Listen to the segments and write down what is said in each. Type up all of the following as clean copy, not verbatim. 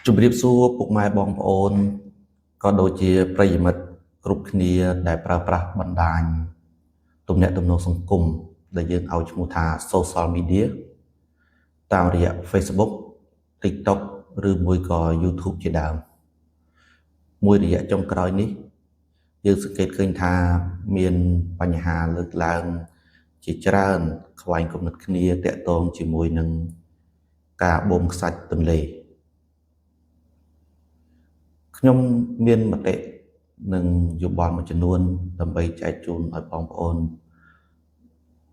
ជំរាបសួរពុកម៉ែបងប្អូនក៏ដូចជាប្រិយមិត្តគ្រប់គ្នាដែលប្រើប្រាស់បណ្ដាញទំនាក់ទំនងសង្គមដែលយើងឲ្យឈ្មោះថា Social Media តាមរយៈ Facebook TikTok ឬមួយក៏ YouTube ជាដើមមួយរយៈចុងក្រោយនេះយើងសង្កេតឃើញថាមានបញ្ហាលើកឡើងជាច្រើនខ្វែងគំនិតគ្នាតាក់ទងជាមួយនឹងការបូមខ្សាច់ទន្លេខ្ញុំមានមតិនិងយោបល់មួយចំនួនដើម្បីចែកជូនឲ្យបងប្អូន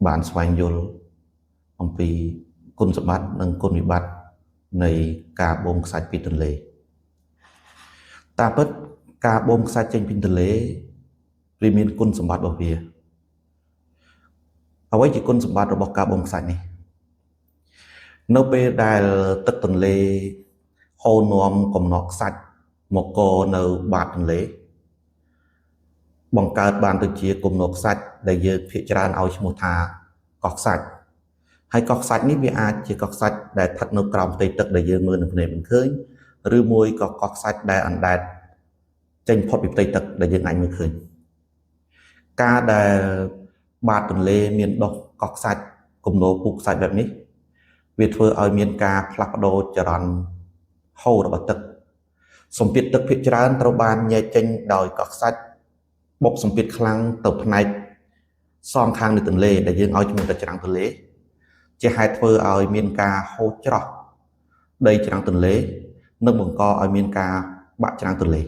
បានស្វែងយល់អំពីគុណសម្បត្តិនិងគុណវិបត្តិនៃការបូមខ្សាច់ពីទន្លេតាមពិតការបូមខ្សាច់ចេញពីទន្លេវាមានគុណសម្បត្តិរបស់វាអ្វីជាគុណសម្បត្តិរបស់ការបូមខ្សាច់នេះនៅពេលដែលទឹកទន្លេហូរនាំកំណកខ្សាច់មកកនៅបាតទន្លេបង្កើតបានទៅជាគំនរខ្សាច់ដែលយើងភាគច្រើនឲ្យឈ្មោះថាកោះខ្សាច់ហើយកោះខ្សាច់នេះវាអាចជាកោះខ្សាច់ដែលស្ថិតនៅក្រោមផ្ទៃទឹកដែលយើងមើលនឹងភ្នែកមិនឃើញឬមួយក៏កោះខ្សាច់ដែលអណ្ដែតចេញផុតពីផ្ទៃទឹកដែលយើងអាចមើលឃើញការដែលបាតទន្លេមានដុះកោះខ្សាច់គំនរពុកខ្សាច់បែបនេះវាធ្វើឲ្យមានការផ្លាស់ប្ដូរចរន្តហូររបស់ទឹកសម្ពាធទឹកភាគច្រើនត្រូវបានញែកចេញដោយកោះខ្សាច់បុកសម្ពាធខ្លាំងទៅផ្នែកសងខាងនៃទន្លេដែលយើងឲ្យឈ្មោះថាច្រាំងទន្លេជាហេតុធ្វើឲ្យមានការហូរច្រោះដីច្រាំងទន្លេនិងបង្កឲ្យមានការបាក់ច្រាំងទន្លេ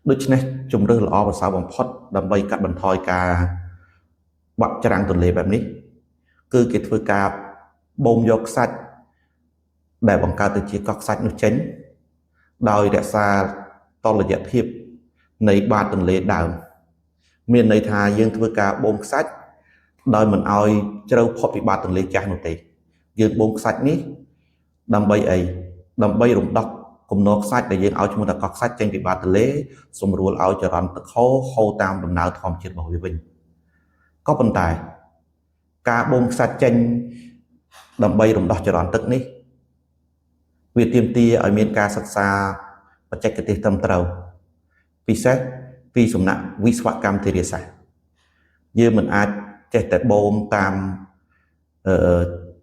ដូច្នេះជំរឿសល្អប្រសើរបំផុតដើម្បីកាត់បន្ថយការបាក់ច្រាំងទន្លេបែបនេះគឺគេធ្វើការបូមយកខ្សាច់ដែលបង្កើតទៅជាកោះខ្សាច់នោះចេញដោយរក្សាតុល្យភាពនៃបាតទន្លេដើមមានន័យថាយើងធ្វើការបូមខ្សាច់ដោយមិនឲ្យជ្រៅផុតពីបាតទន្លេចាស់នោះទេយើងបូមខ្សាច់នេះដើម្បីអីដើម្បីរំដោះគំនរខ្សាច់ដែលយើងឲ្យឈ្មោះថាកោះខ្សាច់ចេញពីបាតទន្លេសម្រួលឲ្យចរន្តទឹកហូរតាមដំណើរធម្មជាតិរបស់វាវិញក៏ប៉ុន្តែការបូមខ្សាច់ចេញដើម្បីរំដោះចរន្តទឹកនេះវាទាមទារឲ្យមានការសិក្សាបច្ចេកទេសត្រឹមត្រូវពិសេសពីសំណាក់វិស្វកម្មធារាសាស្ត្រយើងមិនអាចចេះតែបូមតាម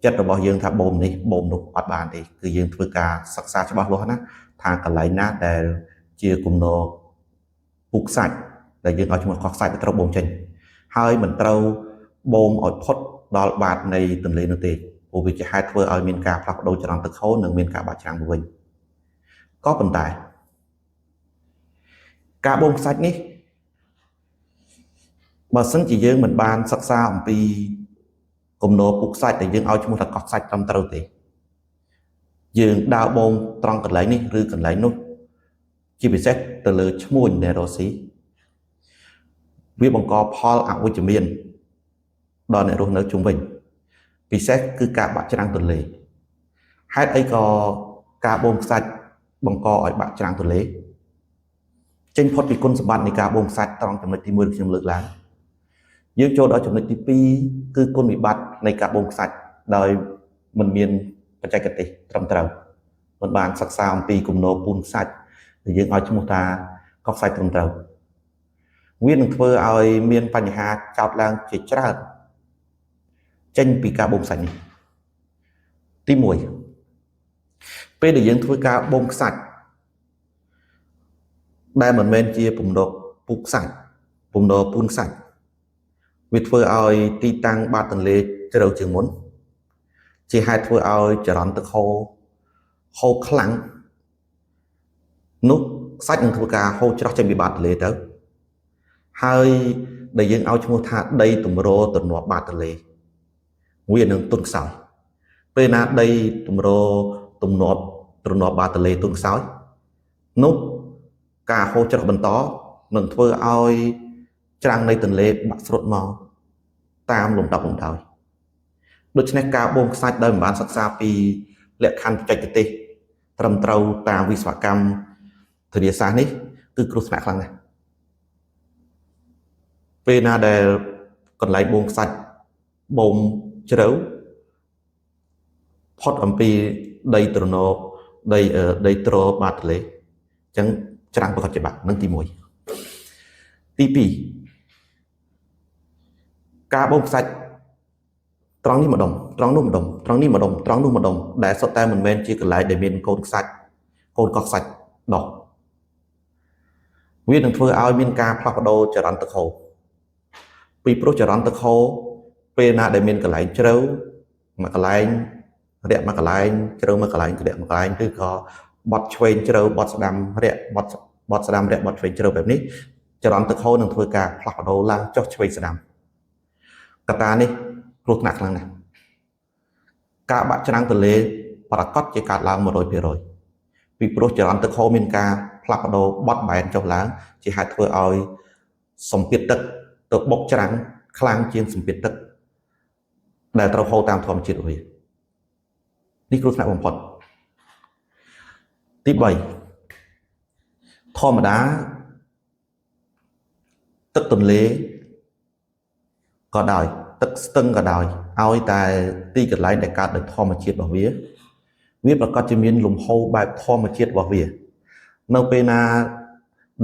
ចិត្តរបស់យើងថាបូមនេះបូមនោះអត់បានទេគឺយើងធ្វើការសិក្សាច្បាស់លាស់ណាថាកន្លែងណាដែលជាគំនរពុកខ្សាច់ដែលយើងឲ្យឈ្មោះកោះខ្សាច់ត្រូវបូមចេញហើយមិនត្រូវបូមឲ្យផុតដល់បាតនៃទន្លេនោះទេព្រោះវាជាហេតុធ្វើឲ្យមានការផ្លាស់ប្ដូរចរន្តទឹកហូរនិងមានការបាក់ច្រាំងទៅវិញក៏ប៉ុន្តែការបូមខ្សាច់នេះបើសិនជាយើងមិនបានសិក្សាអំពីគំនរពុកខ្សាច់ដែលយើងឲ្យឈ្មោះថាកោះខ្សាច់ត្រឹមត្រូវទេយើងដើរបូមត្រង់កន្លែងនេះឬកន្លែងនោះជាពិសេសទៅលើឈ្មួញនៃរ៉ូស៊ីវាបង្កផលអវិជ្ជមានដល់អ្នករស់នៅជុំវិញពិសេសគឺការបាក់ច្រាំងទន្លេហេតុអីក៏ការបូមខ្សាច់បង្កឲ្យបាក់ច្រាំងទន្លេចេញផុតពីគុណសម្បត្តិនៃការបូមខ្សាច់ត្រង់ចំណុចទី1ដែលខ្ញុំលើកឡើងយើងចូលដល់ចំណុចទី2គឺគុណវិបត្តិនៃការបូមខ្សាច់ដោយមិនមានបច្ចេកទេសត្រឹមត្រូវមិនបានសិក្សាអំពីគំនរពូនខ្សាច់ដែលយើងឲ្យឈ្មោះថាកោះខ្សាច់ត្រឹមត្រូវវានឹងធ្វើឲ្យមានបញ្ហាកើតឡើងជាច្រើនចេញពីការបូមខ្សាច់នេះទី1ពេលដែលយើងធ្វើការបូមខ្សាច់ដែលមិនមែនជាពំនរពុកខ្សាច់ពំនរពូនខ្សាច់វាធ្វើឲ្យទីតាំងបាតទន្លេជ្រៅជាងមុនជាហេតុធ្វើឲ្យចរន្តទឹកហូរខ្លាំងនោះខ្សាច់នឹងធ្វើការហូរច្រោះចេញពីបាតទន្លេទៅហើយដែលយើងឲ្យឈ្មោះថាដីទម្រទំនាប់បាតទន្លេវានឹងទន់ខ្សោយពេលណាដីទម្រទំនាប់បាតទន្លេទន់ខ្សោយនោះការហូរច្រោះបន្តនឹងធ្វើឲ្យច្រាំងនៃទន្លេបាក់ស្រុតមកតាមលំដាប់លំដោយដូច្នេះការបូមខ្សាច់ដោយមិនបានសិក្សាពីលក្ខខណ្ឌបច្ចេកទេសត្រឹមត្រូវតាមវិស្វកម្មធារាសាស្ត្រនេះគឺគ្រោះថ្នាក់ខ្លាំងណាស់ពេលណាដែលកន្លែងបូមខ្សាច់បូមជ្រៅផុតអំពីដីទ្រណោ ដីត្របាតទន្លេអញ្ចឹងច្រាំងប្រកបច្បាប់នឹងទី1ទី2ការបូមខ្សាច់ត្រង់នេះម្ដុំត្រង់នោះម្ដុំត្រង់នេះម្ដុំត្រង់នោះម្ដុំដែលសុទ្ធតែមិនមែនជាកន្លែងដែលមានកូនខ្សាច់កូនកោះខ្សាច់ដុះវានឹងធ្វើឲ្យមានការផ្លាស់ប្ដូរចរន្តទឹកហូរពីព្រោះចរន្តទឹកហូរពេលណាដែលមានកន្លែងជ្រៅមួយកន្លែងរាក់មួយកន្លែងជ្រៅមួយកន្លែងរាក់មួយកន្លែងឬក៏បត់ឆ្វេងជ្រៅបត់ស្ដាំរាក់បត់ស្ដាំរាក់បត់ឆ្វេងជ្រៅបែបនេះចរន្តទឹកហូរនឹងធ្វើការផ្លាស់ប្ដូរឡើងចុះឆ្វេងស្ដាំកត្តានេះគ្រោះថ្នាក់ខ្លាំងណាស់ការបាក់ច្រាំងទន្លេប្រកាសជាកើតឡើង 100% ពីព្រោះចរន្តទឹកហូរមានការផ្លាស់ប្ដូរបត់បែនចុះឡើងជាហេតុធ្វើឲ្យសម្ពាធទឹកទៅបុកច្រាំងខ្លាំងជាងសម្ពាធទឹកដែលត្រូវហូរតាមធម្មជាតិវានេះគ្រោះថ្នាក់បំផុតទី3ធម្មតាទឹកទន្លេក៏ដោយទឹកស្ទឹងក៏ដោយឲ្យតែទីកន្លែងដែលកើតដោយធម្មជាតិរបស់វាប្រកាសជាមានលំហូរបែបធម្មជាតិរបស់វានៅពេលណា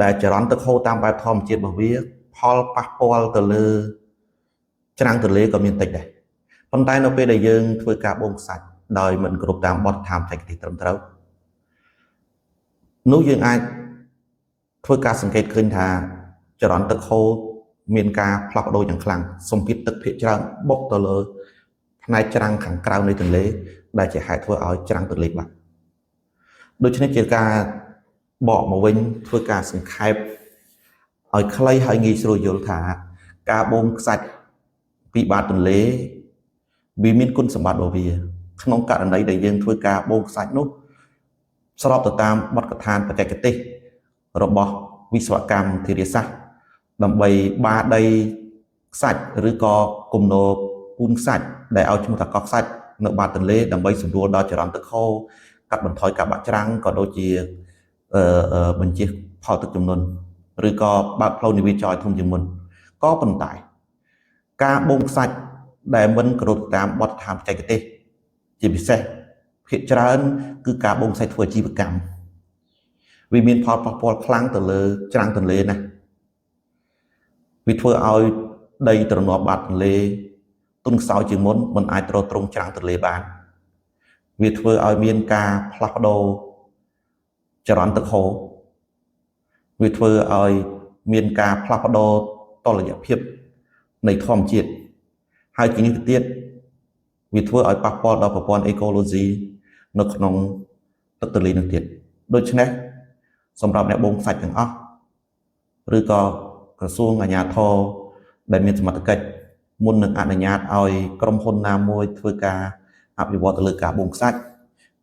ដែលចរន្តទឹកហូរតាមបែបធម្មជាតិរបស់វាផលប៉ះពាល់ទៅលើច្រាំងទន្លេក៏មានតិចដែរប៉ុន្តែនៅពេលដែលយើងធ្វើការបូមខ្សាច់ដោយមិនគ្រប់តាមបទដ្ឋានបច្ចេកទេសត្រឹមត្រូវនោះយើងអាចធ្វើការសង្កេតឃើញថាចរន្តទឹកហូរមានការផ្លាស់ប្ដូរយ៉ាងខ្លាំងសម្ពាធទឹកភាគច្រើនបុកទៅលើផ្នែកច្រាំងខាងក្រៅនៃទន្លេដែលជាហេតុធ្វើឲ្យច្រាំងទន្លេបាក់ដូច្នេះជាការបកមកវិញធ្វើការសង្ខេបឲ្យខ្លីហើយងាយស្រួលយល់ថាការបូមខ្សាច់ពីបាតទន្លេវាមានគុណសម្បត្តិរបស់វាក្នុងករណីដែលយើងធ្វើការបូមខ្សាច់នោះស្របទៅតាមបទដ្ឋានបច្ចេកទេសរបស់វិស្វកម្មធារាសាស្ត្រដើម្បីបាដីខ្សាច់ឬក៏គំនរពូនខ្សាច់ដែលឲ្យឈ្មោះថាកោះខ្សាច់នៅបាតទន្លេដើម្បីសម្រួលដល់ចរន្តទឹកហូរកាត់បន្ថយការបាក់ច្រាំងក៏ដូចជាបញ្ជៀសផលទឹកជំនន់ឬក៏បើកផ្លូវនាវាចរធំជាងមុនក៏ប៉ុន្តែការបូមខ្សាច់ដែលមិនគោរពតាមបទដ្ឋានបច្ចេកទេសជាពិសេសភាគច្រើនគឺការបូមខ្សាច់ធ្វើអាជីវកម្មវាមានផលប៉ះពាល់ខ្លាំងទៅលើច្រាំងទន្លេណាស់វាធ្វើឲ្យដីទ្រនាប់បាតទន្លេទុនខ្សោយជាងមុនមិនអាចទ្រទ្រង់ច្រាំងទន្លេបានវាធ្វើឲ្យមានការផ្លាស់ប្ដូរចរន្តទឹកហូរវាធ្វើឲ្យមានការផ្លាស់ប្ដូរតុល្យភាពនៃធម្មជាតិហើយជាងនេះទៅទៀតវាធ្វើឲ្យប៉ះពាល់ដល់ប្រព័ន្ធអេកូឡូស៊ីនៅក្នុងទឹកទន្លេនោះទៀតដូច្នេះសម្រាប់អ្នកបូមខ្សាច់ទាំងអស់ឬក៏ក្រសួងអាជ្ញាធរដែលមានសមត្ថកិច្ចមុននឹងអនុញ្ញាតឲ្យក្រុមហ៊ុនណាមួយធ្វើការអភិវឌ្ឍទៅលើការបូមខ្សាច់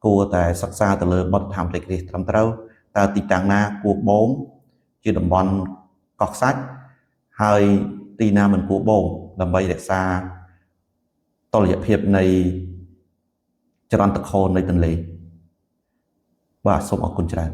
គួរតែសិក្សាទៅលើបទដ្ឋានបច្ចេកទេសត្រឹមត្រូវតើទីតាំងណាគួរបូមជាតំបន់កោះខ្សាច់ហើយទីណាមិនគួរបូមដើម្បីរក្សាតុល្យភាពនៃចរន្តទឹកហូរនៃទន្លេបាទសូមអរគុណច្រើន